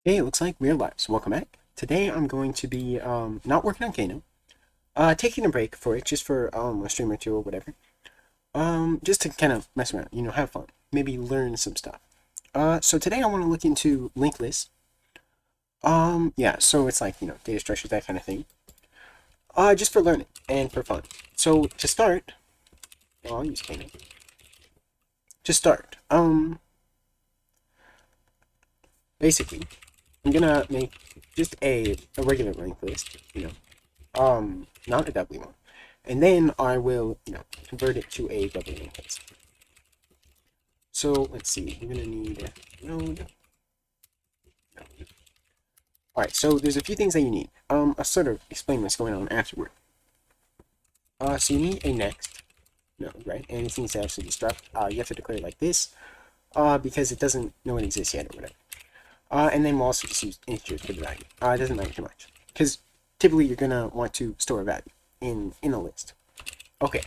Hey, it looks like we're live, so welcome back. Today I'm going to be not working on Kano, taking a break for it, just for a stream or two or whatever. Just to kind of mess around, have fun, maybe learn some stuff. So today I want to look into linked lists. Yeah, so it's like data structures, that kind of thing. Just for learning and for fun. So to start, well, I'll use Kano. To start, basically, I'm gonna make just a regular linked list, not a doubly one. And then I will, convert it to a doubly linked list. So let's see, we're gonna need a node. Alright, so there's a few things that you need. I'll sort of explain what's going on afterward. So you need a next node, right? And it needs to actually be struct. You have to declare it like this, because it doesn't know it exists yet or whatever. And then we'll also just use integers for the value. It doesn't matter too much, because typically you're gonna want to store a value in a list. Okay,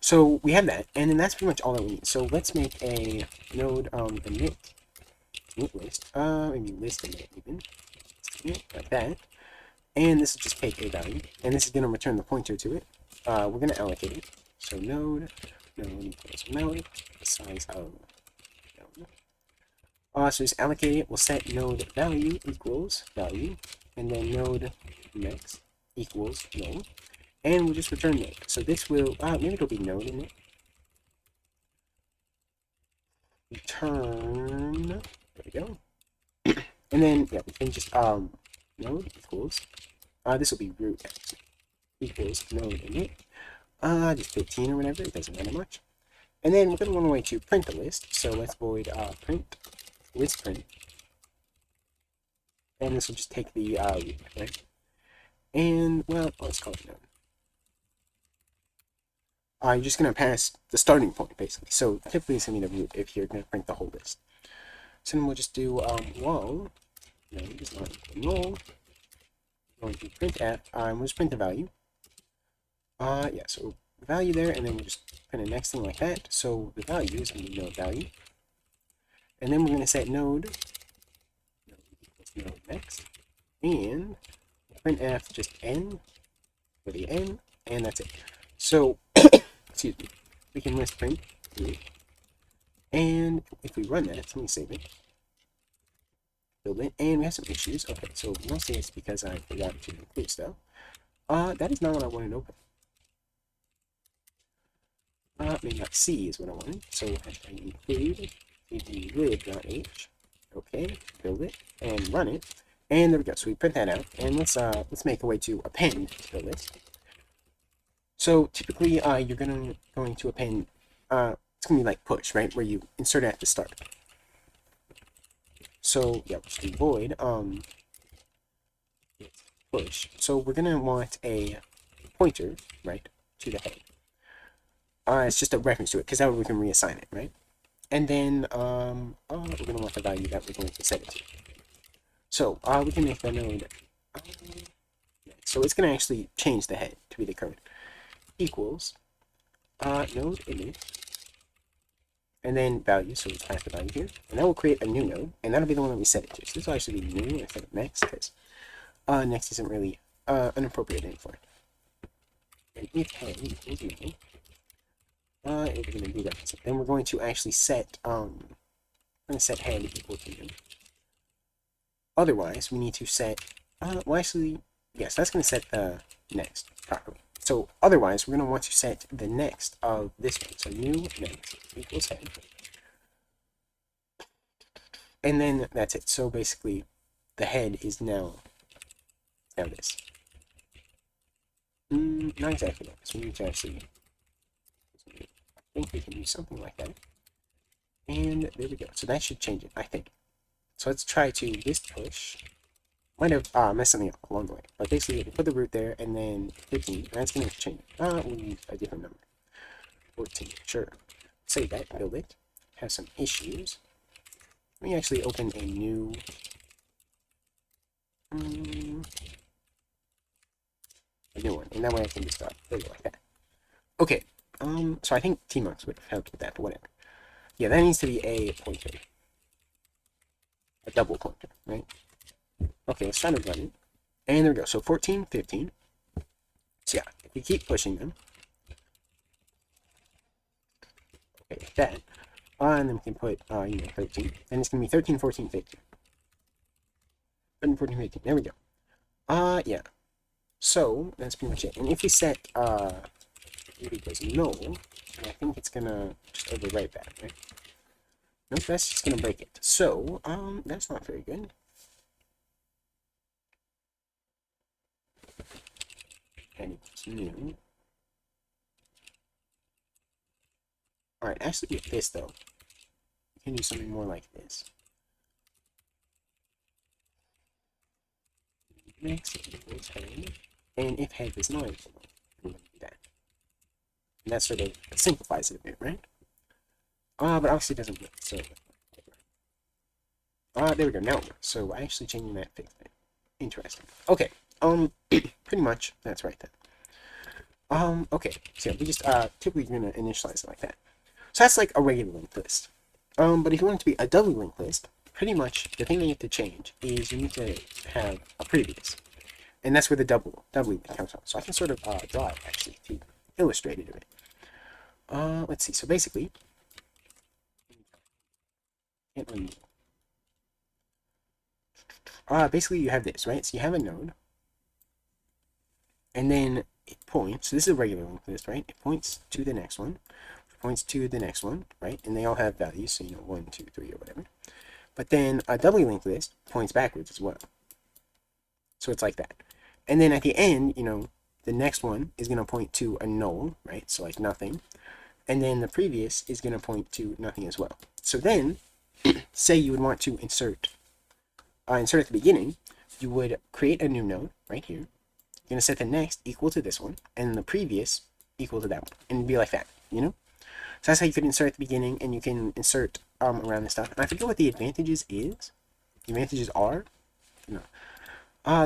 so we have that, and then that's pretty much all that we need. So let's make a node init list, maybe list init even, like that. And this will just take a value, and this is gonna return the pointer to it. We're gonna allocate it. So node equals node size of node. So just allocate it. We'll set node value equals value, and then node next equals node. And we'll just return node. So this will, maybe it'll be node in it. Return, there we go. And then, yeah, we can just, node equals, this will be root x equals node init. Just 15 or whatever, it doesn't matter much. And then we're going to want a way to print the list. So let's void, print, list print. And this will just take the, root, right? And, well, let's call it node. You're just going to pass the starting point, basically. So typically it's going to be the root if you're going to print the whole list. So then we'll just do wall, node is not equal null. We're going to print f, we'll just print the value. Yeah, so value there, and then we'll just print the next thing like that. So the value is going to be node value. And then we're going to set node equals node next. And print f just n for the n, and that's it. So excuse me, we can list print root, and if we run that, let me save it, build it, and we have some issues. Okay, so mostly it's because I forgot to include stuff. That is not what I wanted to open. Maybe not C is what I wanted, so I include lib.h. Okay, build it and run it, and there we go. So we print that out, and let's make a way to append to the list. So typically, you're going to append. It's gonna be like push, right, where you insert it at the start. So yeah, just do void push. So we're gonna want a pointer, right, to the head. It's just a reference to it, because that way we can reassign it, right? And then we're gonna want the value that we're going to set it to. So we can make the node. So it's gonna actually change the head to be the current equals node init, and then value, so we pass the value here, and that will create a new node, and that'll be the one that we set it to. So this will actually be new instead of next, because next isn't really an appropriate name for it. And if head equals new, we're going to do that. So then we're going to actually set head equal to new. Otherwise, we need to set, well actually, yes, that's going to set the next properly. So otherwise, we're going to want to set the next of this one. So new next equals head. And then that's it. So basically, the head is now this. Not exactly that. So we need to actually, I think we can do something like that. And there we go. So that should change it, I think. So let's try to list push. Might have messed something up along the way. But basically, put the root there, and then 15. And that's going to change it. We'll use a different number. 14, sure. Save that, build it. Have some issues. Let me actually open a new... a new one. And that way I can just build it like that. Okay. So I think Tmux would have helped with that, but whatever. Yeah, that needs to be a pointer. A double pointer, right? Okay, let's try to run it. And there we go. So 14, 15. So yeah, if we keep pushing them, okay, like that. And then we can put, 13. And it's going to be 13, 14, 15. 13, 14, 15. There we go. Yeah. So, that's pretty much it. And if we set, it equals null, I think it's going to just overwrite that, right? Nope, that's just going to break it. So, that's not very good. And equals new. Alright, actually with this, though, we can do something more like this. Next equals head, and if head is not equal, we're going to do that. And that sort of simplifies it a bit, right? But obviously it doesn't work, so... there we go, now it works. So actually changing that fixed it. Interesting. Okay, pretty much, that's right then. Okay, so yeah, we just, typically going to initialize it like that. So that's like a regular linked list. But if you want it to be a doubly linked list, pretty much the thing that you have to change is you need to have a previous. And that's where the doubly comes from. So I can sort of draw it actually to illustrate it a bit. Let's see. So basically, basically you have this, right? So you have a node, and then it points. So this is a regular linked list, right? It points to the next one, points to the next one, right? And they all have values, so 1, 2, 3, or whatever. But then a doubly linked list points backwards as well. So it's like that. And then at the end, the next one is going to point to a null, right? So like nothing. And then the previous is going to point to nothing as well. So then, say you would want to insert at the beginning, you would create a new node right here. You're going to set the next equal to this one, and the previous equal to that one. And it'd be like that, So that's how you could insert at the beginning, and you can insert around this stuff. And I forget what the advantages is. The advantages are,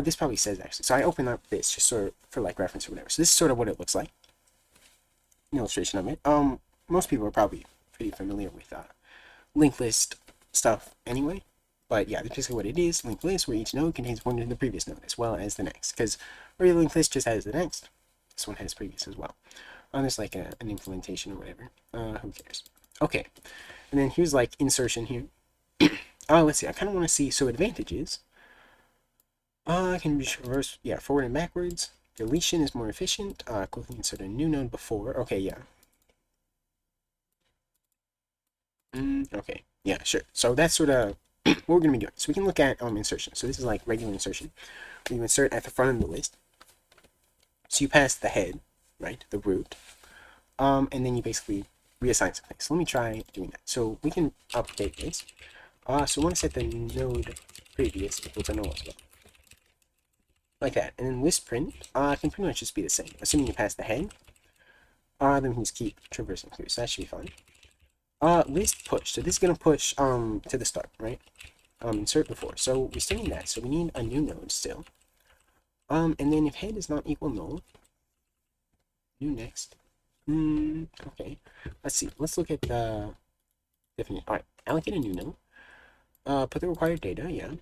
this probably says actually. So I open up this just sort of for like reference or whatever. So this is sort of what it looks like. An illustration of it. Most people are probably pretty familiar with linked list stuff anyway. But yeah, that's basically what it is. Linked list where each node contains one to the previous node as well as the next. Because regular linked list just has the next. This one has previous as well. There's like an implementation or whatever. Who cares? Okay. And then here's like insertion here. Let's see. I kind of want to see. So advantages. Can be reverse, forward and backwards. Deletion is more efficient. Quickly insert a new node before. Okay, yeah. Okay, yeah, sure. So that's sort of what we're going to be doing. So we can look at insertion. So this is like regular insertion. You insert at the front of the list. So you pass the head, right, the root, and then you basically reassign something. So let me try doing that. So we can update this. So we want to set the node previous equal to null as well. Like that. And then list print can pretty much just be the same. Assuming you pass the head, then we can just keep traversing through. So that should be fine. List push. So this is going to push to the start, right? Insert before. So we still need that. So we need a new node still. And then if head is not equal null, new next. Okay. Let's see. Let's look at the definition. Alright, allocate a new node. Put the required data, yeah.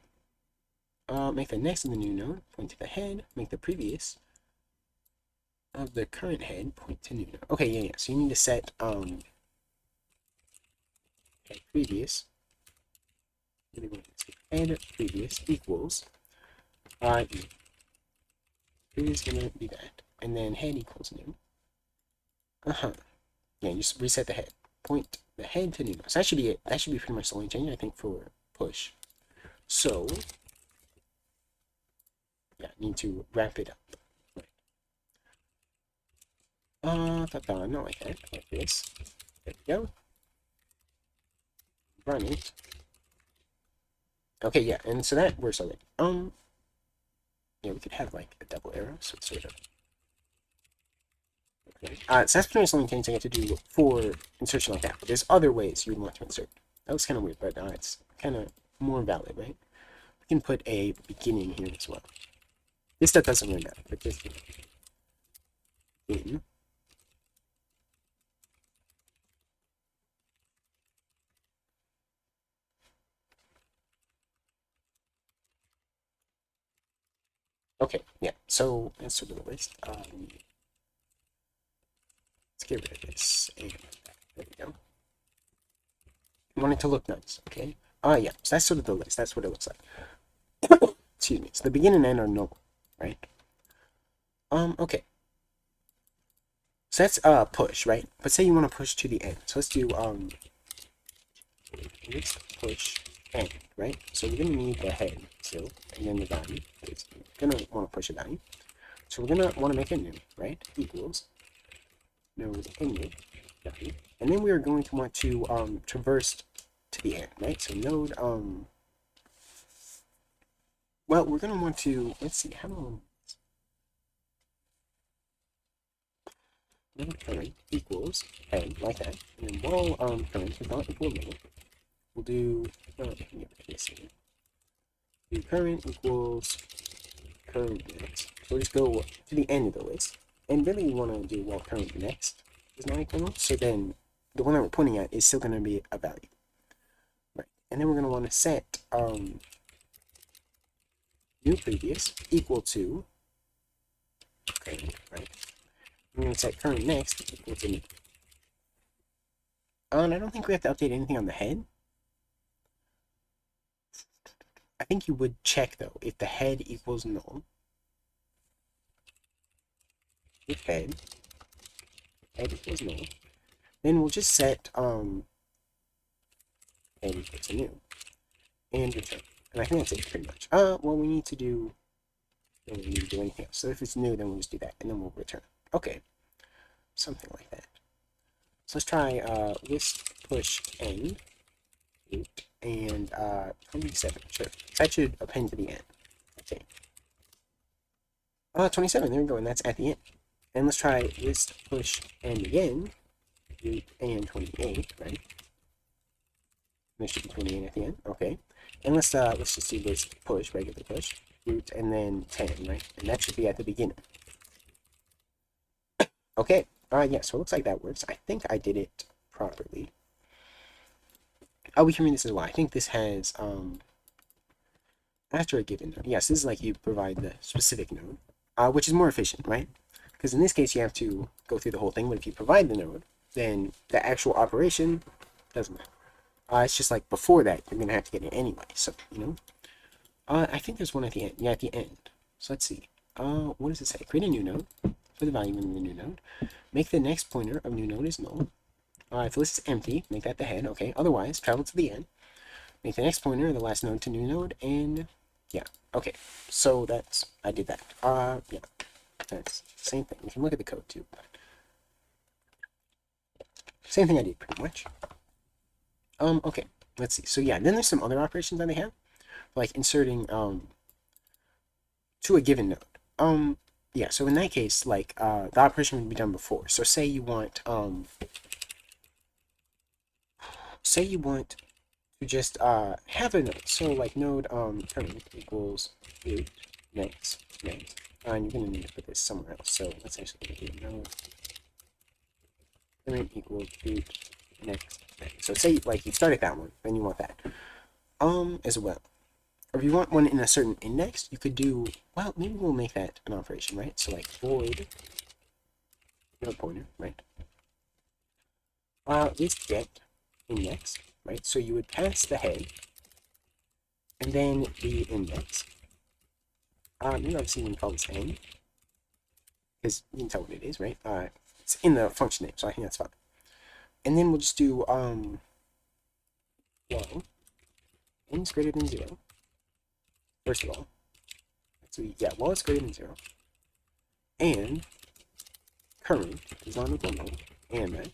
Make the next of the new node point to the head, make the previous of the current head point to new node. Okay, yeah. So you need to set head previous. Head previous equals is gonna be that. And then head equals new. Yeah, you just reset the head. Point the head to new node. So that should be it. That should be pretty much the only change I think for push. So yeah, need to wrap it up. Not like that, like this. There we go. Run it. Okay, yeah, and so that works already. Yeah, we could have like a double arrow, so it's sort of. Okay. So that's pretty much the only things I get to do for insertion like that. But there's other ways you would want to insert. That was kind of weird, but it's kind of more valid, right? We can put a beginning here as well. This stuff doesn't really matter, but this in. Okay, yeah, so let's sort of the list. Let's get rid of this. And there we go. I want it to look nice, okay? Yeah, so that's sort of the list. That's what it looks like. Excuse me. So the begin and end are null, right? Okay. So that's push, right? But say you want to push to the end. So let's do let's push end, right? So we're gonna need the head still, and then the value. It's gonna want to push a value. So we're gonna want to make a new, right? Equals node init value. And then we are going to want to traverse to the end, right? So node well, we're gonna want to, let's see, how do node current equals head like that, and then while current is not equal node, we'll do do current equals current next. So we'll just go to the end of the list, and really we want to do while current next is not equal node. So then the one that we're pointing at is still going to be a value, right? And then we're going to want to set new previous equal to current, right? I'm going to set current next equal to new. And I don't think we have to update anything on the head. I think you would check though if the head equals null. If head equals null, then we'll just set head equals to new and return. And I think that's it pretty much. Well, we need to do anything else. So if it's new, then we'll just do that, and then we'll return. Okay, something like that. So let's try list push end and 27. Sure, so that should append to the end. Okay. 27. There we go, and that's at the end. And let's try list push end again, and 28, right? There should be 28 at the end. Okay. And let's just do list push, regular push, root, and then 10, right? And that should be at the beginning. Okay. Yeah, so it looks like that works. I think I did it properly. Oh, we can read this as well. I think this has after a given node. Yes, this is like you provide the specific node, which is more efficient, right? Because in this case, you have to go through the whole thing. But if you provide the node, then the actual operation doesn't matter. It's just like before that, you're gonna have to get it anyway. So you know, I think there's one at the end. Yeah, at the end. So let's see. What does it say? Create a new node for the value in the new node. Make the next pointer of new node is null. If the list is empty, make that the head. Okay. Otherwise, travel to the end. Make the next pointer the last node to new node, and yeah. Okay. So that's I did that. Yeah. That's the same thing. You can look at the code too. Same thing I did pretty much. Okay, let's see. So yeah, then there's some other operations that they have, like inserting to a given node. Yeah, so in that case, like the operation would be done before. So say you want to just have a node. So like node current equals root next. And you're gonna need to put this somewhere else. So let's actually do node current equals root next. So say like you start at that one, then you want that as well. Or if you want one in a certain index, you could do, well, maybe we'll make that an operation, right? So like void node pointer, right? Is get index, right? So you would pass the head and then the index. Maybe I've seen them call this n, because you can tell what it is, right? It's in the function name, so I think that's fine. And then we'll just do while n is greater than 0. First of all, so yeah, while it's greater than 0, and current is not equal null, and right.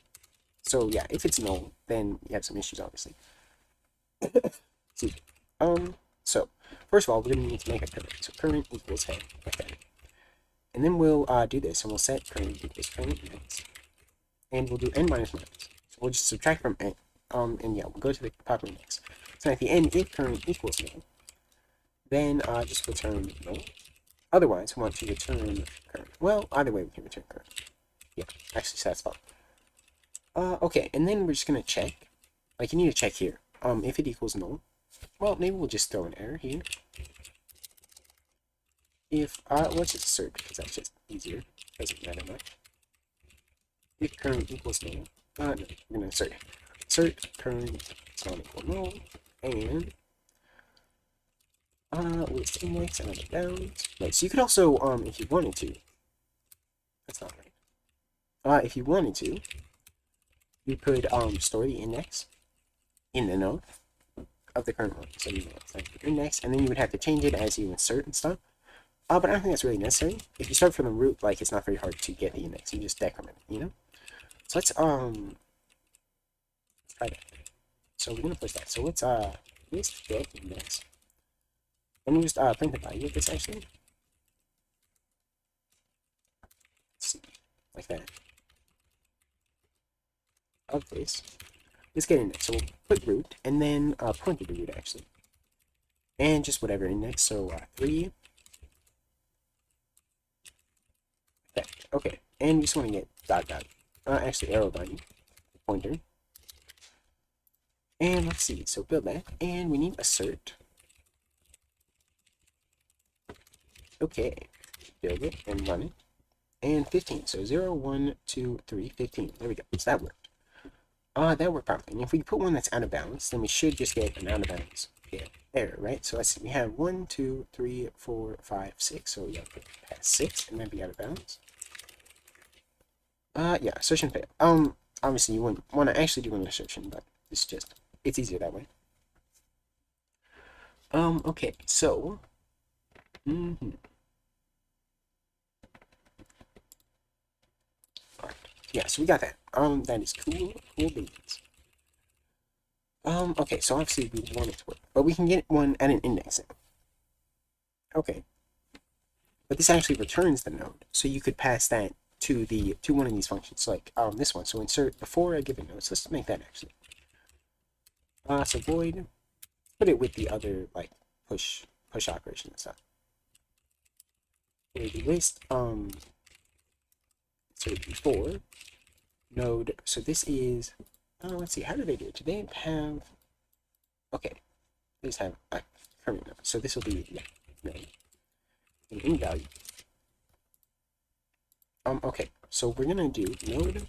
So yeah, if it's null, then you have some issues, obviously. Excuse me. So first of all, we're gonna need to make a current. So current equals head, like that. And then we'll do this, and we'll set current equals current next, and we'll do n minus minus. So we'll just subtract from n. And yeah, we'll go to the proper index. So at the end, if current equals null, then just return null. Otherwise, we want to return current. Well, either way, we can return current. Yeah, actually, so that's fine. Okay, and then we're just gonna check. Like, you need to check here. If it equals null, well, maybe we'll just throw an error here. if let's just assert because that's just easier. Doesn't matter much. If current equals null, no, we're gonna assert current is not equal null, and list index and other bounds. Right, so you could also if you wanted to, that's not right. If you wanted to, you could store the index in the node of the current one. So you know, it's like the index, and then you would have to change it as you insert and stuff. But I don't think that's really necessary. If you start from the root, like it's not very hard to get the index. You just decrement it, you know. So let's try that. So we're gonna push that. So let's list get index. And we just print the value of this actually. Let's see, like that. Of this. Let's get index. So we'll put root and then point to the root actually. And just whatever index. So 3. Okay. And we just want to get dot dot. Actually arrow value. Pointer. And let's see. So build that. And we need assert. Okay. Build it and run it. And 15. So 0, 1, 2, 3, 15. There we go. So that worked. That worked properly. And if we put one that's out of bounds, then we should just get an out of bounds error, right? So let's see. We have 1, 2, 3, 4, 5, 6. So yeah, past 6 and then be out of bounds. Yeah, assertion fail. Obviously you wouldn't want to actually do an assertion, but it's easier that way. Okay, so yeah, so we got that. That is cool beans. Okay, so obviously we want it to work, but we can get one at an index. Okay. But this actually returns the node, so you could pass that to one of these functions, like this one. So insert before a given node. So let's make that actually. So void, put it with the other like push operation and stuff. Void list insert before node. So this is let's see, how do they do it? Do they have okay? They just have a current node. So this will be node an in value. Okay, so we're gonna do node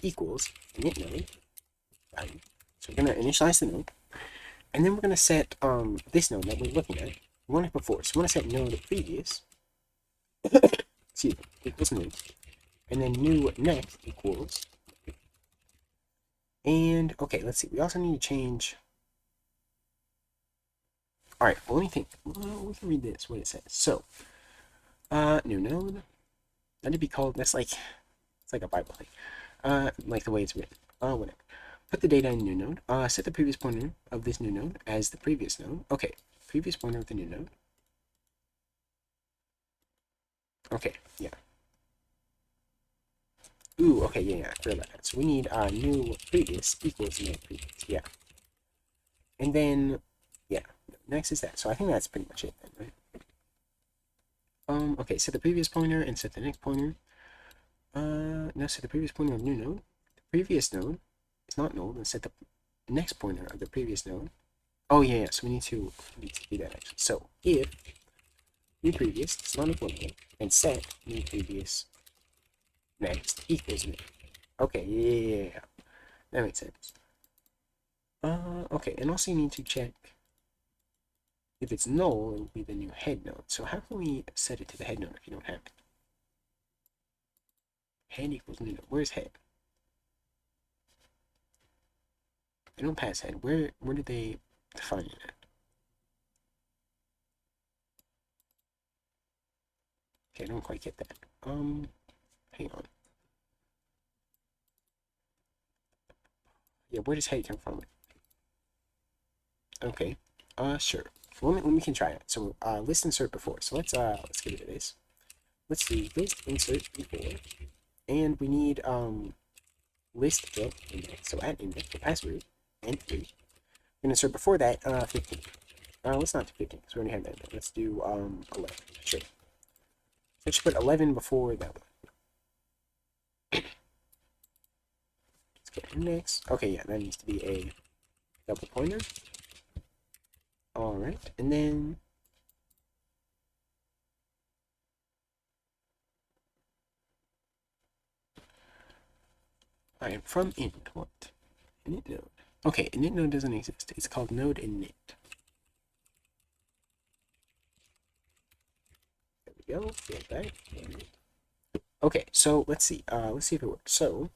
equals init node value. So we're gonna initialize the node, and then we're gonna set this node that we're looking at. We want it before, so we want to set node previous excuse me, equals new, and then new next equals. And okay, let's see. We also need to change. All right, well, let me think. Well, we can read this. What it says. So, new node. That'd be called. That's like it's like a Bible thing. Like the way it's written. Whatever. Put the data in new node. Set the previous pointer of this new node as the previous node. Okay, previous pointer of the new node. Okay, yeah. Ooh, okay, yeah, I forgot about that. So we need new previous equals new previous, yeah. And then, yeah, next is that. So I think that's pretty much it then, right? Okay, set the previous pointer and set the next pointer. Now set the previous pointer of new node. The previous node is not null, and set the next pointer of the previous node. Oh yeah, so we need to do that actually. So if new previous is not equal to and set new previous next equals new. Okay, yeah. That makes sense. Okay, and also you need to check if it's null, it will be the new head node. So how can we set it to the head node if you don't have it? Head equals new node. Where's head? They don't pass head. Where did they define it at? Okay, I don't quite get that. Hang on. Yeah, where does head come from? Okay. Sure. Well, we can try it. So, list insert before. So let's get rid of this. Let's do list insert before, and we need list get index. So at index, we'll pass root and 3. And insert before that 15. Let's not do 15 because we already have that. Let's do 11. Sure. Let's put 11 before that one. Let's get index. Okay, yeah, that needs to be a double pointer. Alright, and then I am from init. What? Init node. Okay, init node doesn't exist. It's called node init. There we go. Get that. Okay, so let's see. Let's see if it works. So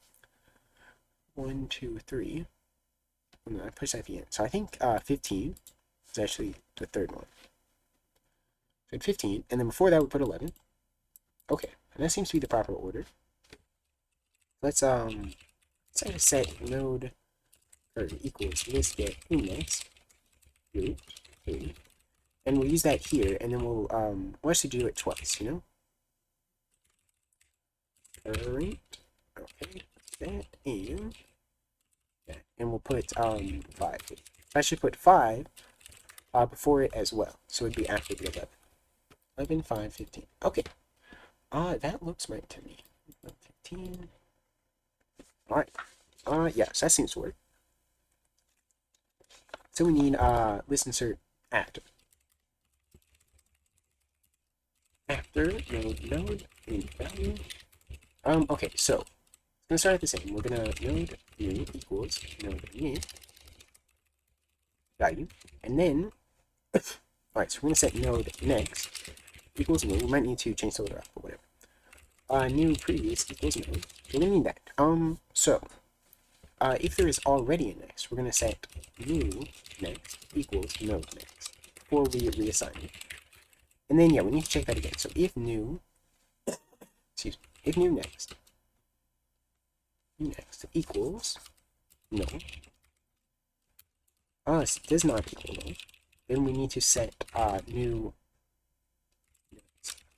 1, 2, 3. No, I pushed that at the end. So I think 15 is actually the third one. So 15, and then before that we put 11. Okay, and that seems to be the proper order. Let's say set node or equals list get index root 3, and we'll use that here, and then we'll actually do it twice, you know. Current, okay, that and that, and we'll put 5. I should put 5 before it as well, so it'd be after the 11. 11, 5, 15. Okay, that looks right to me. 15. All right. Yeah, so that seems to work. So we need list insert after. After node in value. Okay, so it's gonna start at the same. We're gonna node new equals node new value, and then alright, so we're gonna set node next equals new. We might need to change the order up or whatever. New previous equals node. We're gonna need that. So if there is already a next, we're gonna set new next equals node next before we reassign it. And then yeah, we need to check that again. So if new, excuse me, if new next equals no, it does not equal no, then we need to set new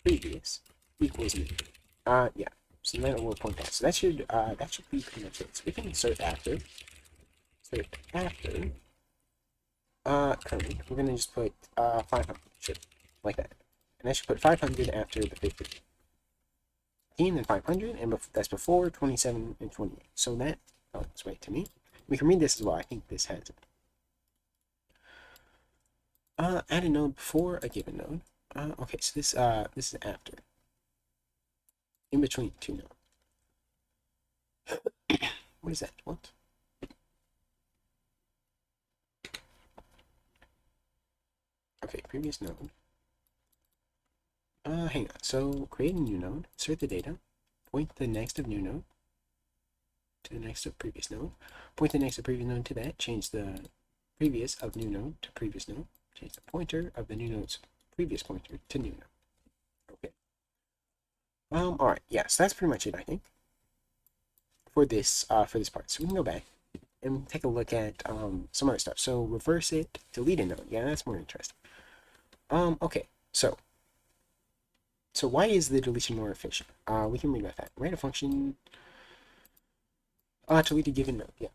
previous equals new. Yeah. So then we'll point that. So that should be pretty much it. So we can insert after. Current. We're gonna just put 500, sure, like that, and that should put 500 after the 50. And then 500, and that's before 27 and 28. So that looks right to me. We can read this as well. I think this has it. Add a node before a given node. Okay, so this is after. In between two nodes. What is that? What? Okay, previous node. Hang on. So create a new node, insert the data, point the next of new node to the next of previous node, point the next of previous node to that, change the previous of new node to previous node, change the pointer of the new node's previous pointer to new node. Okay. Alright, yeah, so that's pretty much it, I think, for this part. So we can go back and take a look at some other stuff. So reverse it, delete a node. Yeah, that's more interesting. Okay, so why is the deletion more efficient? We can read about that. Write a function delete a given node. Yeah.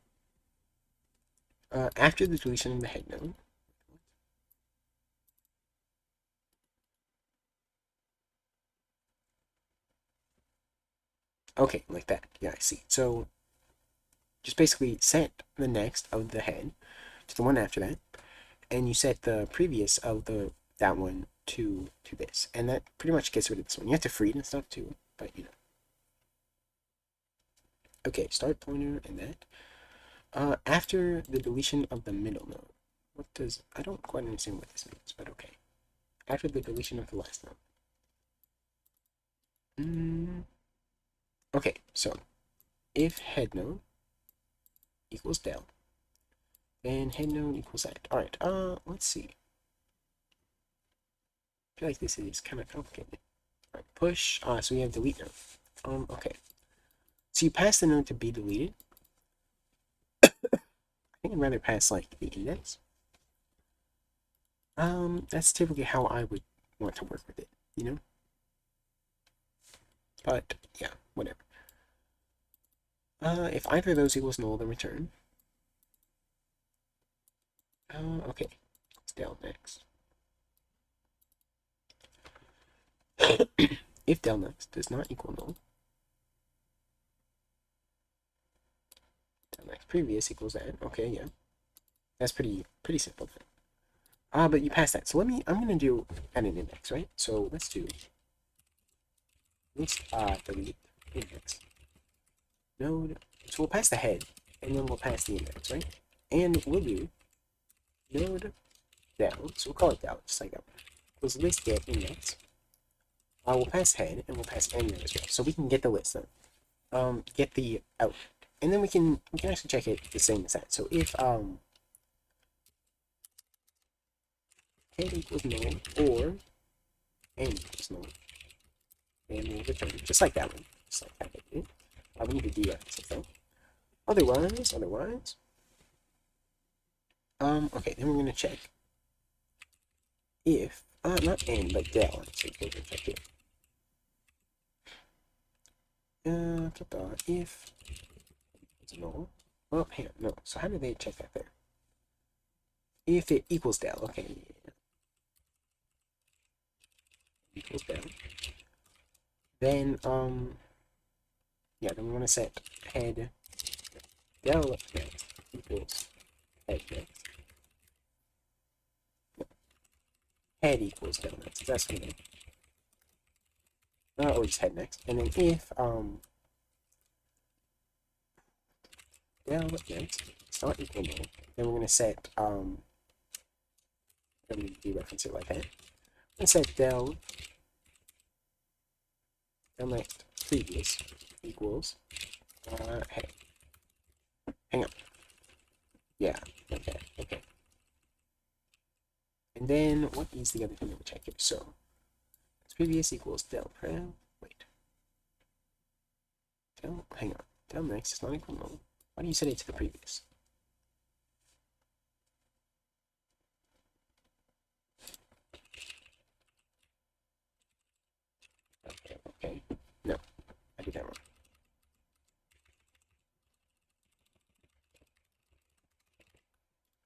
After the deletion of the head node. Okay, like that. Yeah, I see. So just basically set the next of the head to the one after that, and you set the previous of that one to this, and that pretty much gets rid of this one. You have to free it and stuff too, but you know. Okay, start pointer and that. After the deletion of the middle node, I don't quite understand what this means, but okay. After the deletion of the last node. Okay, so if head node equals del, then head node equals that. Alright, let's see. I feel like this is kind of complicated. Alright, push, so we have delete node. Okay. So you pass the node to be deleted. I think I'd rather pass, like, the index. That's typically how I would want to work with it, you know? But, yeah, whatever. If either of those equals null, then return. Okay. It's del next. If del next does not equal null, del next previous equals that. Okay, yeah. That's pretty simple then. But you pass that. So I'm gonna do an index, right? So let's do delete index node So we'll pass the head, and then we'll pass the index, right? And we'll do node down, so we'll call it down, just like that. Was list get index. We'll pass head, and we'll pass end there as well, so we can get the list then. Get the out, and then we can actually check it the same as that. So if head equals null or end equals null, and we'll return it just like that one, just like that one. We need to dereference it though. Otherwise, okay, then we're gonna check if not end but del. So we'll go check it. If it's null. Well, here, no. So how do they check that there? If it equals del, okay. Equals del. Then yeah, then we want to set head del next equals head next. No. Head equals del next. That's what it is. Or just head next. And then if del next is not equal null, then we're gonna set I'm gonna dereference it like that. And set del next previous equals head. Hang on. Yeah, okay. And then what is the other thing that we check here? So previous equals del prem. Wait. Del, hang on. Del next is not equal null. Why do you set it to the previous? Okay. No, I did that wrong.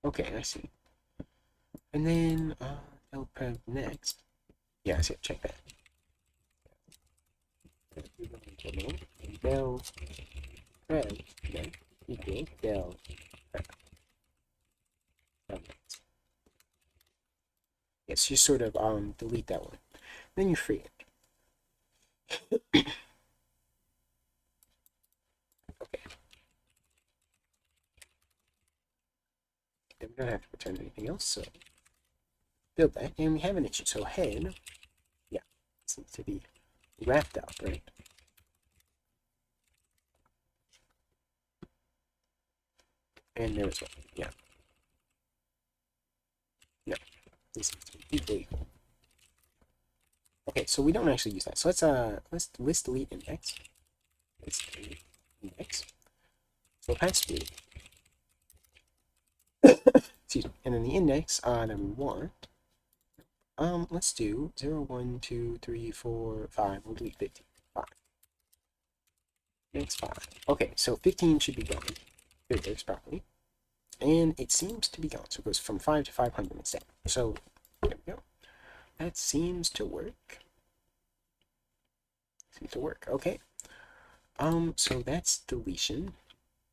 Okay, I see. And then del prem next. Yeah, I see. Check that. Del prem next equals del prem. Yes, you sort of delete that one. Then you free it. Okay. Then we don't have to return anything else, so build that, and we have an issue. So head, yeah, seems to be wrapped up, right? And there as well, yeah. No, this seems to be equally equal. Okay, so we don't actually use that. So let's list delete index. List delete index. So pass delete. Excuse me. And then the index that we want. Let's do 0, 1, 2, 3, 4, 5. We'll delete 15. 5. Next 5. Okay, so 15 should be gone. Here it is properly. And it seems to be gone. So it goes from 5 to 500 instead. So there we go. That seems to work. Okay. So that's deletion.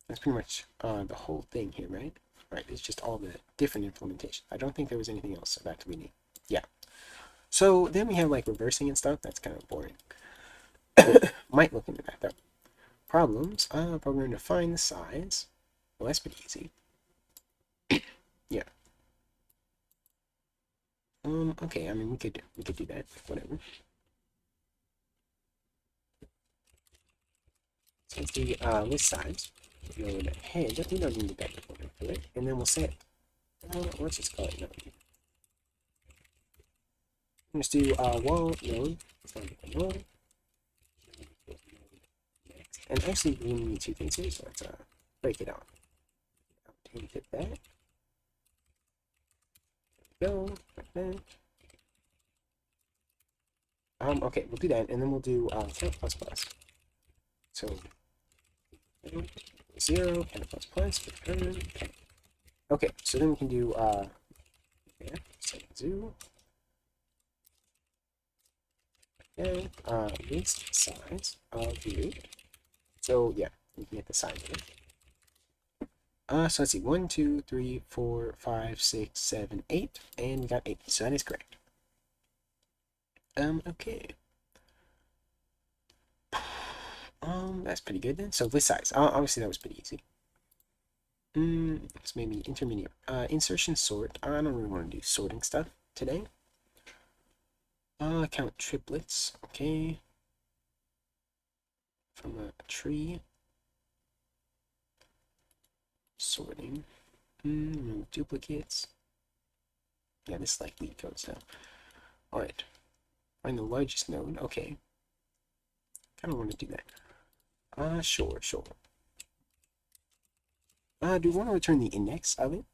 That's pretty much the whole thing here, right? Right, it's just all the different implementations. I don't think there was anything else that we need. Yeah. So then we have like reversing and stuff. That's kind of boring. Might look into that though. Problems. Programming to find the size. Well, that's pretty easy. Yeah. Okay, I mean we could do that, whatever. So let's do list size. Node head. We don't need the back component for it. And then we'll set let's just call it node. Let's do wall node. It's not equal node. And actually we need two things here, so let's break it out. Hit that. Go like that. Okay, we'll do that, and then we'll do count plus plus. So 0 count plus plus return count. Okay, so then we can do yeah, set zoo. And list size of loop. So yeah, we can get the size of it. So let's see, 1, 2, 3, 4, 5, 6, 7, 8, and we got 8. So that is correct. Okay. That's pretty good then. So list size. Obviously that was pretty easy. It's maybe intermediate. Insertion sort. I don't really want to do sorting stuff today. Count triplets. Okay. From a tree. Sorting. Remove duplicates. Yeah, this likely goes down. Alright. Find the largest node. Okay. Kind of want to do that. Sure. Do we want to return the index of it?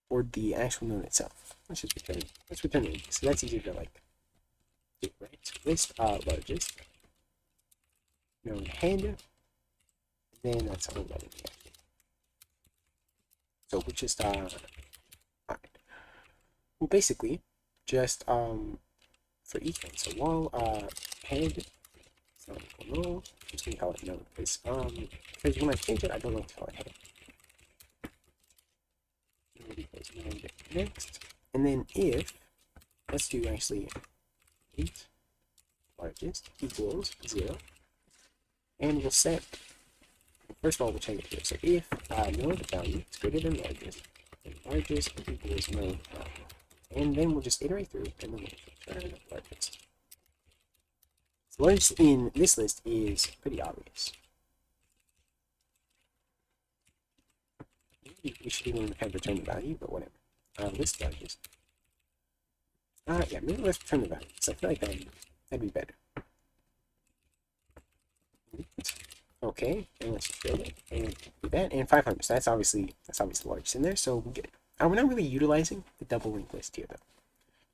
Or the actual node itself? Let's return the index. So that's easier to like do, right? So list largest node head, then that's all about it. So we just alright. Well, basically, just for each one. So wall head is not equal null. I'm just gonna call it node because when I change it, I don't like to call it head. Node equals node next, and then if let's do actually int largest equals 0, and we'll set. First of all, we'll change it here. So if node value is greater than largest, then largest equals node value. And then we'll just iterate through, and then we'll return largest. So largest in this list is pretty obvious. Maybe we should even have return the value, but whatever. List largest. Yeah, maybe let's return the value. So I feel like that'd be better. Okay, and let's just build it and do that, and 500. So that's obviously the largest in there. So we'll get it. We're not really utilizing the double linked list here, though.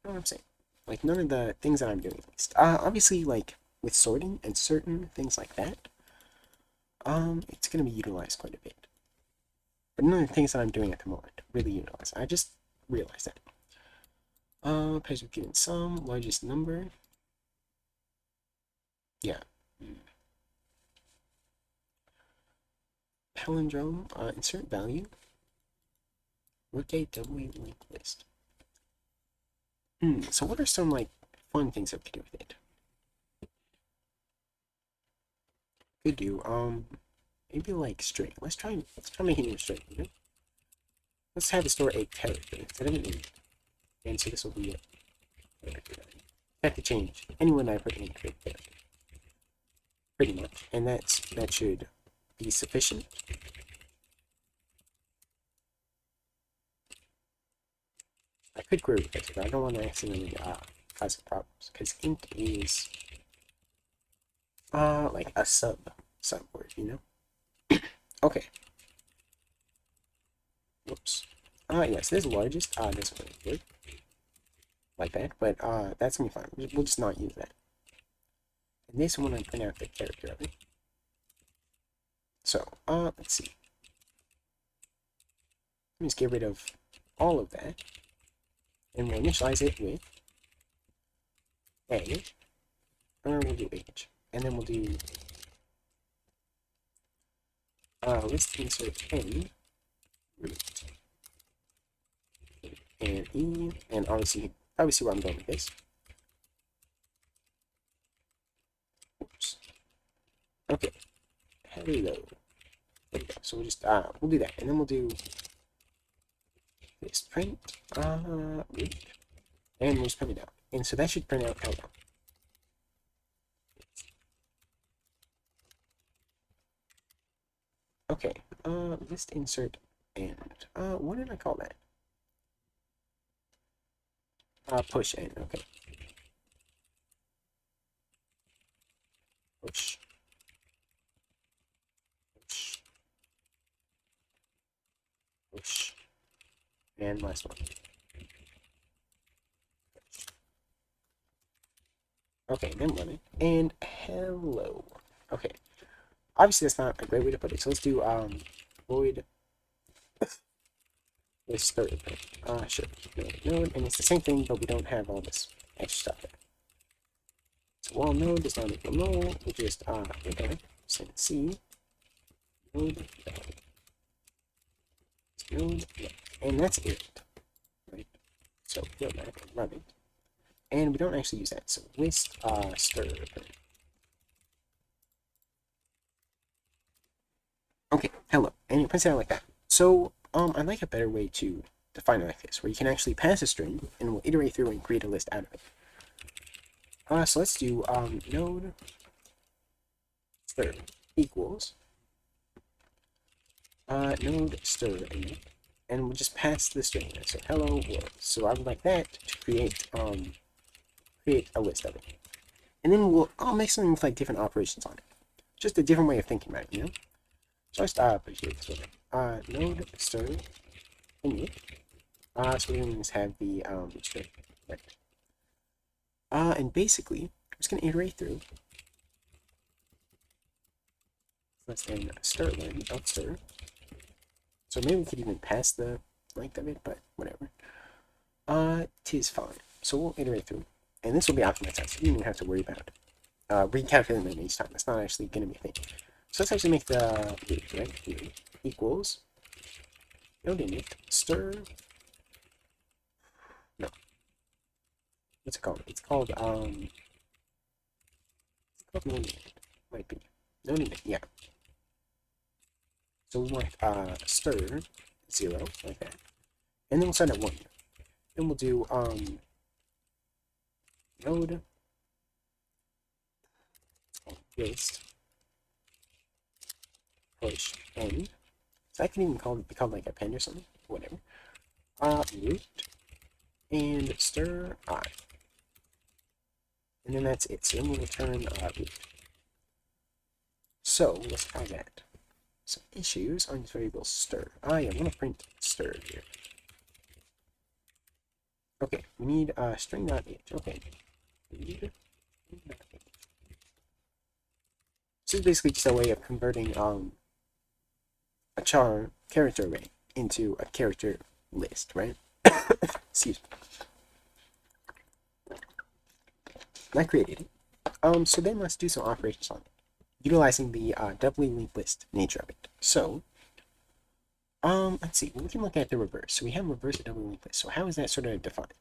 You know what I'm saying? Like none of the things that I'm doing, at least. Obviously, like with sorting and certain things like that, it's gonna be utilized quite a bit. But none of the things that I'm doing at the moment really utilize. I just realized that. Pairs repeating sum, largest number. Yeah. Palindrome, insert value. Rotate doubly linked list. So what are some like fun things that we could do with it? Could do maybe like string. Let's try making a string, you know? Let's have it store a character instead of an int. And so this will be a character value. I have to change anyone I put in create character. Pretty much. And that should be sufficient. I could query this, but I don't want to accidentally cause problems because int is like a sub word, you know. Okay. Whoops. Yes, this largest doesn't really work like that, but that's gonna be fine. We'll just not use that. And this one, I print out the character of it. So let's see. Let me just get rid of all of that. And we'll initialize it with a, or we'll do age, and then we'll do list insert n root and e, and obviously probably see where I'm going with this. Oops. Okay. Hello. There we go. So we'll just we'll do that, and then we'll do this print root, and we'll just print it out. And so that should print out hello. Okay, list insert and what did I call that? Push n, okay. Push. And last one. Okay, then run it. And hello. Okay. Obviously that's not a great way to put it. So let's do void with third. Sure. Node, and it's the same thing, but we don't have all this extra stuff there. So while node does not equal null, we just okay, send C node node, and that's it. Right. So go back and run it. And we don't actually use that. So list stir. and it prints it out like that. So I'd like a better way to define it like this, where you can actually pass a string and we'll iterate through and create a list out of it. So let's do node stir equals node stir and we'll just pass the string. So hello world. So I would like that to create a list of it, and then I'll make something with like different operations on it, just a different way of thinking about it, you know. So let's appreciate this one. Node stir init. So we're gonna just have the string, right? And basically, I'm just gonna iterate through. Let's then stir len of stir. So maybe we could even pass the length of it, but whatever. Tis fine. So we'll iterate through, and this will be optimized out, so you don't even have to worry about recalculating them each time. It's not actually gonna be a thing. So let's actually make the loop, right? Here equals node init stir. No. What's it called? It's called node init. Might be node init. Yeah. So we want stir 0 like that, and then we'll start at 1. Then we'll do node list push end. So that can even be called like append or something, whatever. Root and stir I, and then that's it. So then we'll return root. So let's try that. Some issues on this variable stir. I want to print stir here. Okay, we need string.h. Okay. This is basically just a way of converting a char character array into a character list, right? Excuse me. I created it. So then let's do some operations on it, utilizing the doubly linked list nature of it. So, let's see. We can look at the reverse. So we have reverse a doubly linked list. So how is that sort of defined?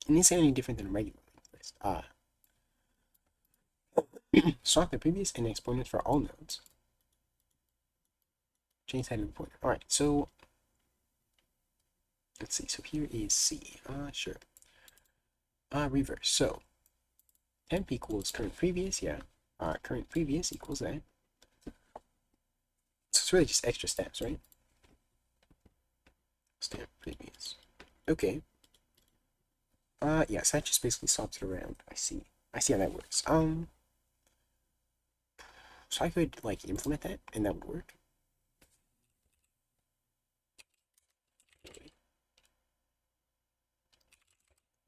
And is it any different than a regular linked list? Swap the previous and exponents for all nodes. Change that to pointer. All right. So let's see. So here is C. Sure. Reverse. So temp equals current previous. Yeah. Current previous equals that. So it's really just extra steps, right? Step previous. Okay. Yeah, so that just basically swaps it around. I see how that works. So I could like implement that and that would work.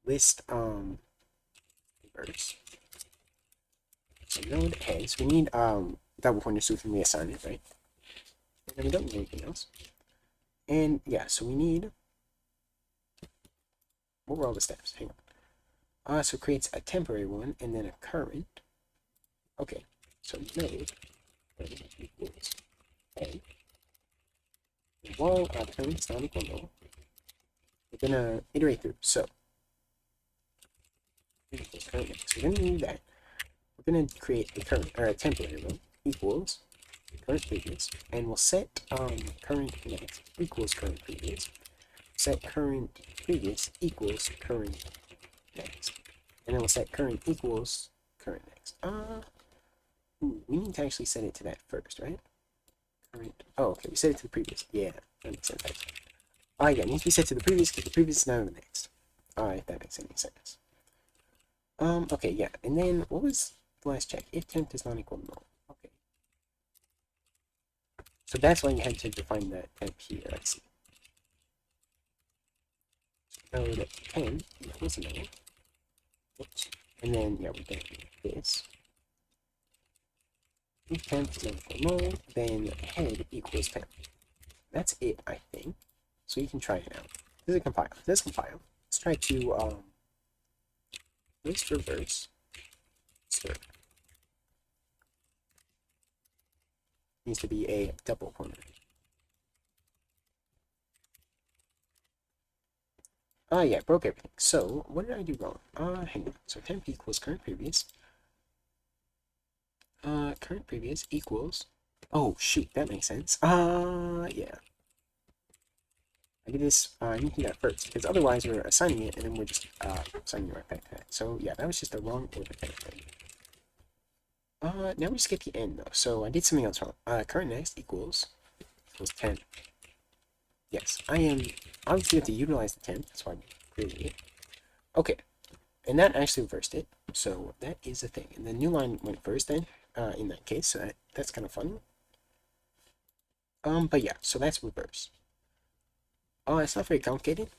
List reverse. So node heads. We need double pointers so we can reassign it, right? And then we don't need anything else. And yeah, so we need, what were all the steps? Hang on. So it creates a temporary one and then a current. Okay, so node equals head. While current is not equal to null, we're gonna iterate through. So current next. We're gonna do that. We're gonna create a current or a temporary one equals current previous, and we'll set current next equals current previous. Set current previous equals current next, and then we'll set current equals current next. We need to actually set it to that first, right? Current. Oh, okay. We set it to the previous. Yeah, that makes sense. Yeah, it needs to be set to the previous because the previous is now the next. If that makes any sense. Okay, yeah, and then what was the last check? If temp is not equal to null. Okay. So that's why you had to define that temp here. Let's see. So node temp equals null. Oops. And then yeah, we get this. If temp is not equal to null, then head equals temp. That's it, I think. So you can try it out. Does it compile? It does compile. Let's try to list reverse stir. Needs to be a double pointer. Yeah, broke everything. So what did I do wrong? Hang on. So temp equals current previous. Current previous equals Oh, shoot, that makes sense. Yeah. I did this, I need to do that first, because otherwise we're assigning it, and then we're just, assigning it right back to that. So, yeah, that was just the wrong order kind of thing. Now we just get the end, though. So, I did something else wrong. Current next equals 10. Yes, I am, obviously have to utilize the 10, that's why I'm creating it. Okay, and that actually reversed it, so that is a thing. And the new line went first then, in that case, so that's kind of fun. But yeah, so that's reverse. It's not very complicated.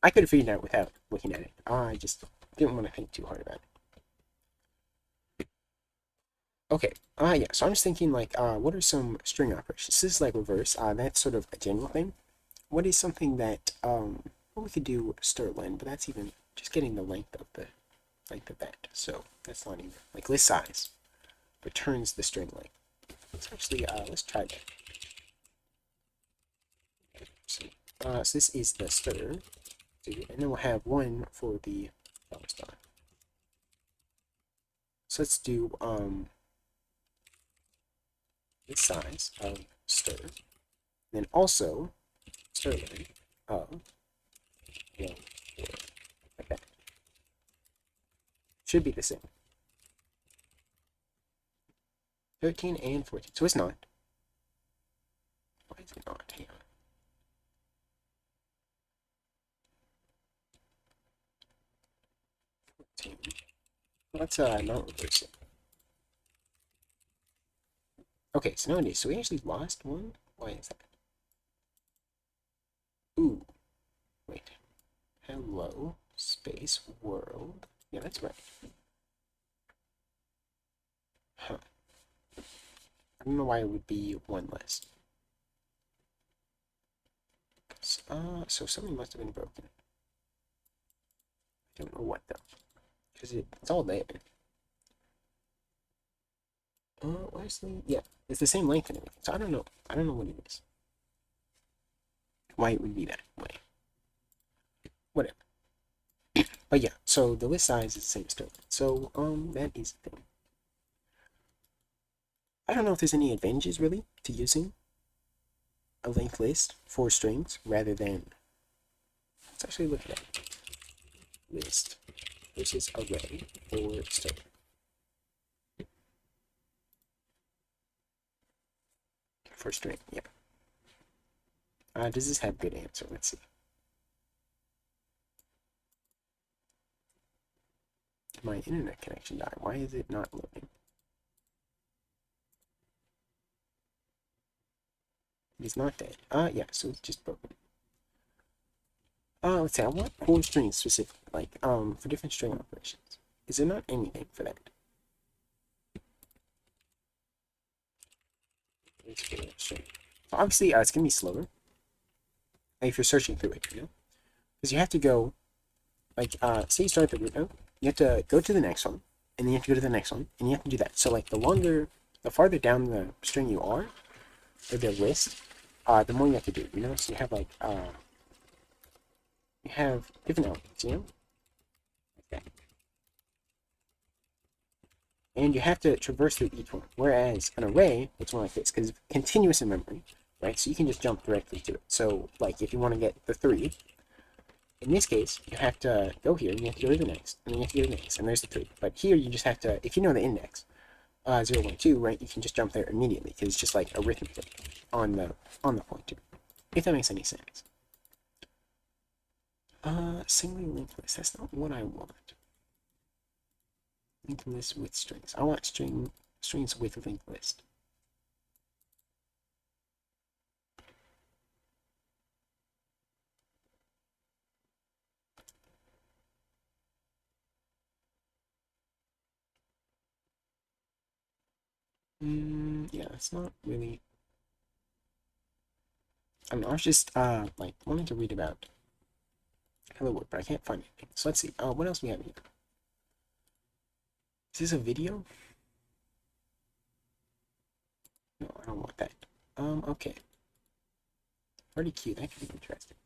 I could have figured it out without looking at it. I just didn't want to think too hard about it. Okay, yeah, so I'm just thinking, like, what are some string operations? This is like reverse, that's sort of a general thing. What is something that, well, we could do stir len, but that's even just getting the length of that. So that's not even, like, list size returns the string length. Let's actually, let's try that. So this is the stir, and then we'll have one for the $. So let's do, the size of stir, then also stir len of 1, 4, like that. Should be the same. 13 and 14. So it's not. Why is it not? Hang on. 14. Let's not reverse it. Okay, so now it is. So we actually lost one. Why is that? Ooh. Wait. Hello. Space world. Yeah, that's right. Huh. I don't know why it would be one less. So something must have been broken. I don't know what though. Because it's all there. Where's the, yeah, it's the same length and everything. So I don't know. I don't know what it is. Why it would be that way. Whatever. But yeah, so the list size is the same as still. So that is the thing. I don't know if there's any advantages really to using a linked list for strings rather than, let's actually look at that. List versus array for string. For string, yeah. Does this have good answer? Let's see. Did my internet connection die? Why is it not loading? It's not dead. Yeah, so it's just broken. Let's see, I want core strings specifically, like, for different string operations. Is there not anything for that? So obviously, it's gonna be slower if you're searching through it, you know? Because you have to go, like, say you start at the root node, you have to go to the next one, and then you have to go to the next one, and you have to do that. So, like, the farther down the string you are, or the list, the more you have to do, you know? So you have, like, you have different elements, you know? Okay. And you have to traverse through each one. Whereas an array, it's more like this, because it's continuous in memory, right? So you can just jump directly to it. So, like, if you want to get the 3, in this case, you have to go here, and you have to go to the next, and then you have to go to the next, and there's the 3. But here, you just have to, if you know the index, 0, 1, 2, right, you can just jump there immediately, because it's just like arithmetic on the pointer, if that makes any sense. Singly linked list, that's not what I want. Linked list with strings. I want strings with linked list. Yeah, it's not really. I don't know, I was just like wanting to read about Hello World, but I can't find anything. So let's see. What else we have here? Is this a video? No, I don't want that. Okay. Pretty cute. That could be interesting.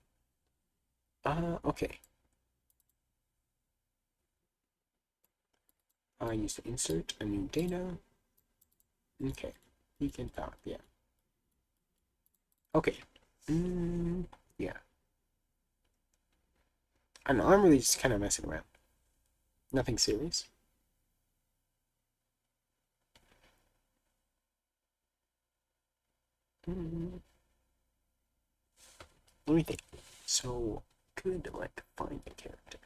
Okay. I used to insert a new data. Okay. We can talk, yeah. Okay. Yeah. I don't know, I'm really just kind of messing around. Nothing serious. Mm, Let me think. So, could, like, find a character.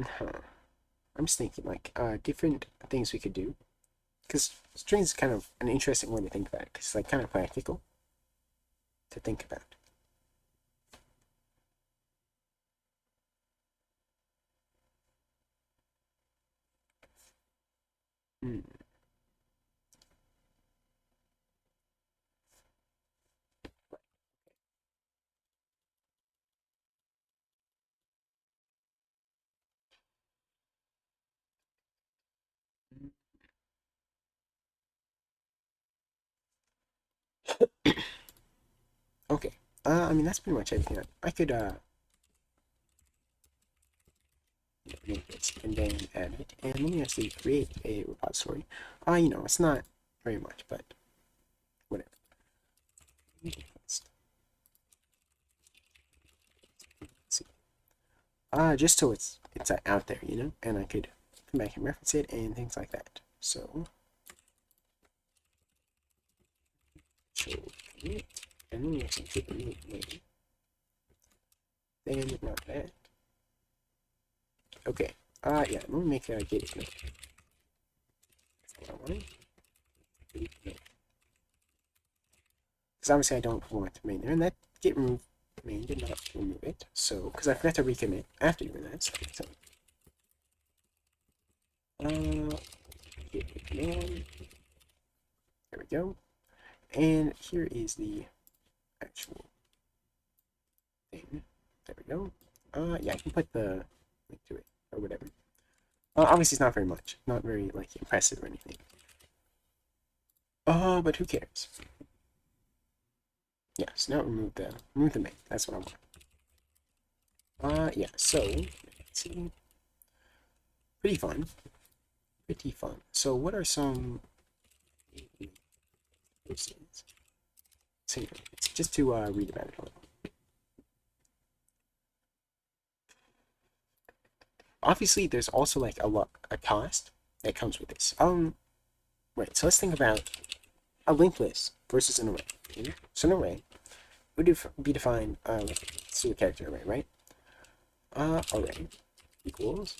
Huh. I'm just thinking, like, different things we could do. Because strings is kind of an interesting way to think about it, because it's, like, kind of practical to think about. Hmm. Okay. I mean, that's pretty much everything. I could, make this and then add it. And let me actually create a repository. It's not very much, but whatever. Let's see. Just so it's out there, and I could come back and reference it and things like that. So, show commit, and then we actually click commit name. Then not that. Okay. Yeah. Let me make a gate commit. That's what I wanted. Because obviously I don't want to main there, and that git remove main did not remove it. So, because I forgot to recommit after doing that. So git command. There we go. And here is the actual thing. There we go. Yeah, I can put the link to it or whatever. Obviously, it's not very much, not very like impressive or anything. But who cares? Yeah, so now remove the main. That's what I want. Yeah. So let's see. Pretty fun. Pretty fun. So what are some? So it's just to read about it a little. Obviously, there's also like a cost that comes with this. Right. So let's think about a linked list versus an array. So an array would be defined let's do a character array, right? Array equals.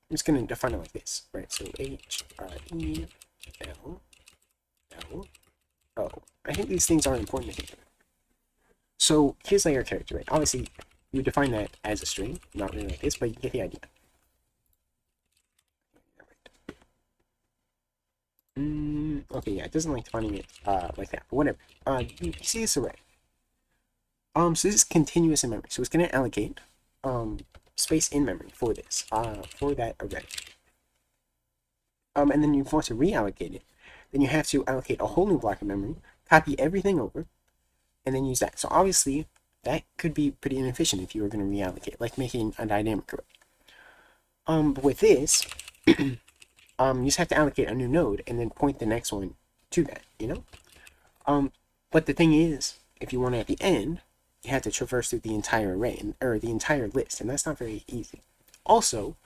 I'm just gonna define it like this, right? So HRE L L O. I think these things are important to think about. So here's like our character, right? Obviously, you define that as a string, not really like this, but you get the idea. Okay, yeah, it doesn't like defining it like that, but whatever. You see this array. So this is continuous in memory, so it's gonna allocate space in memory for this, for that array. And then you want to reallocate it, then you have to allocate a whole new block of memory, copy everything over, and then use that. So obviously, that could be pretty inefficient if you were going to reallocate, like making a dynamic array. But with this, you just have to allocate a new node and then point the next one to that, But the thing is, if you want it at the end, you have to traverse through the entire array, or the entire list, and that's not very easy. Also,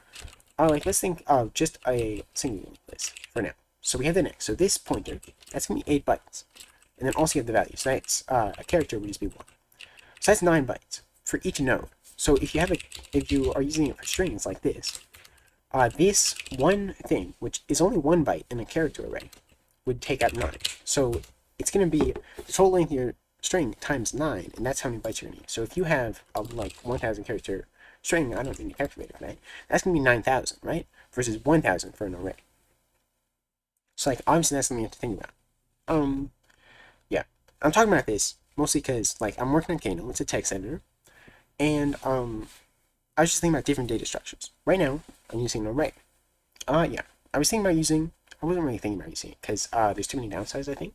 let's think of just a single list for now. So we have the next. So this pointer, that's going to be 8 bytes. And then also you have the value. So that's a character would just be 1. So that's 9 bytes for each node. So if you are using it for strings like this one thing, which is only 1 byte in a character array, would take up 9. So it's going to be the total length of your string times 9, and that's how many bytes you're going to need. So if you have a like 1,000 character string, I don't need a calculator for that. That's going to be 9,000, right? Versus 1,000 for an array. So like obviously that's something you have to think about. Yeah, I'm talking about this mostly because like I'm working on Kano. It's a text editor, and I was just thinking about different data structures. Right now, I'm using an array. Yeah, I wasn't really thinking about using it because there's too many downsides, I think.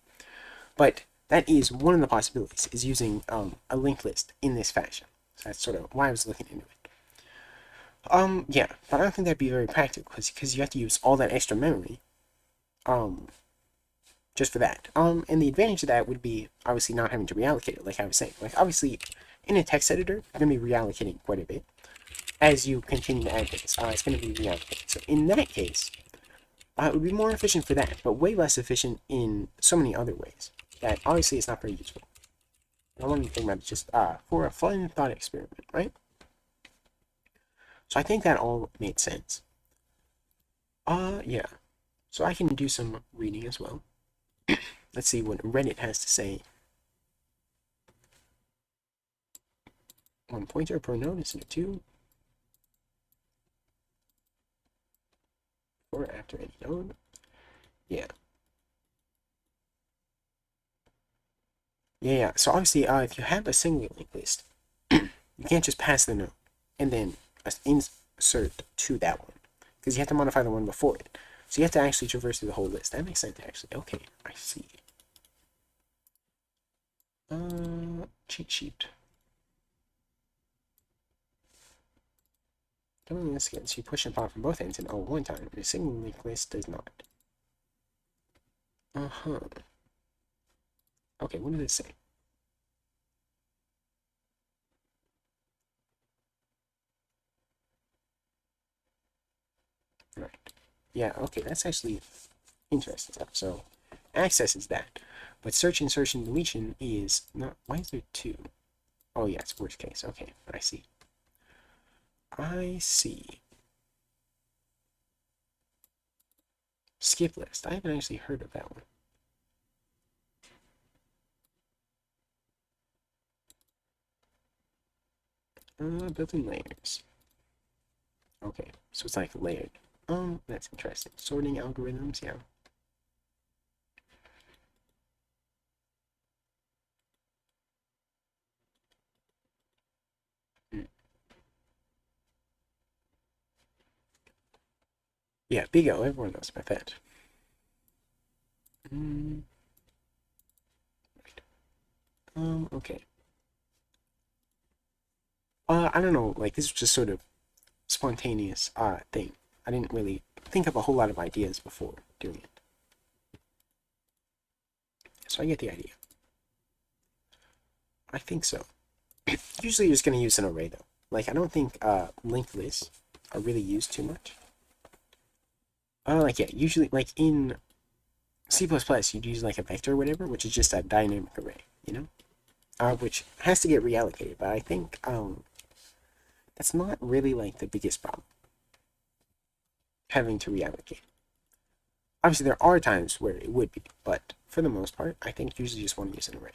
But that is one of the possibilities, is using a linked list in this fashion. So that's sort of why I was looking into it. Yeah, but I don't think that'd be very practical because you have to use all that extra memory just for that. And the advantage of that would be obviously not having to reallocate it, like I was saying. Like obviously, in a text editor, you're gonna be reallocating quite a bit as you continue to add things. It's gonna be reallocated. So in that case, it would be more efficient for that, but way less efficient in so many other ways that obviously it's not very useful. I want to think about it just for a fun thought experiment, right? So I think that all made sense. Yeah. So I can do some reading as well. Let's see what Reddit has to say. One pointer per node instead of two. Or after any node. Yeah. Yeah. So obviously, if you have a single linked list, you can't just pass the node and then insert to that one because you have to modify the one before it. So you have to actually traverse through the whole list. That makes sense, actually. Okay, I see. Cheat sheet. Doubly this gets you push and pop from both ends and all at one time. The single link list does not. Uh-huh. Okay, what does it say? Right. Yeah, okay, that's actually interesting stuff. So, access is that. But search, insertion, deletion is not... Why is there two? Oh, yeah, it's worst case. Okay, I see. I see. Skip list. I haven't actually heard of that one. Building layers. Okay, so it's like layered. That's interesting. Sorting algorithms, yeah. Yeah, Big O, everyone knows about that. Okay. I don't know, like, this was just sort of spontaneous, thing. I didn't really think of a whole lot of ideas before doing it. So I get the idea. I think so. Usually you're just going to use an array, though. Like, I don't think, linked lists are really used too much. Like, yeah, usually, like, in C++, you'd use, like, a vector or whatever, which is just a dynamic array, you know? Which has to get reallocated, but I think, that's not really, like, the biggest problem. Having to reallocate. Obviously, there are times where it would be, but for the most part, I think usually just want to use an array.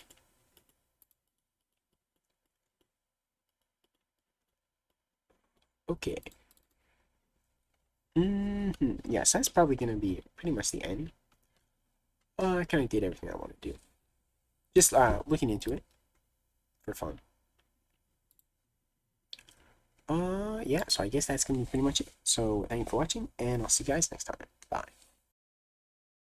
Okay. Yes, that's probably going to be pretty much the end. I kind of did everything I want to do. Just looking into it for fun. Yeah, so I guess that's going to be pretty much it. So thank you for watching, and I'll see you guys next time. Bye.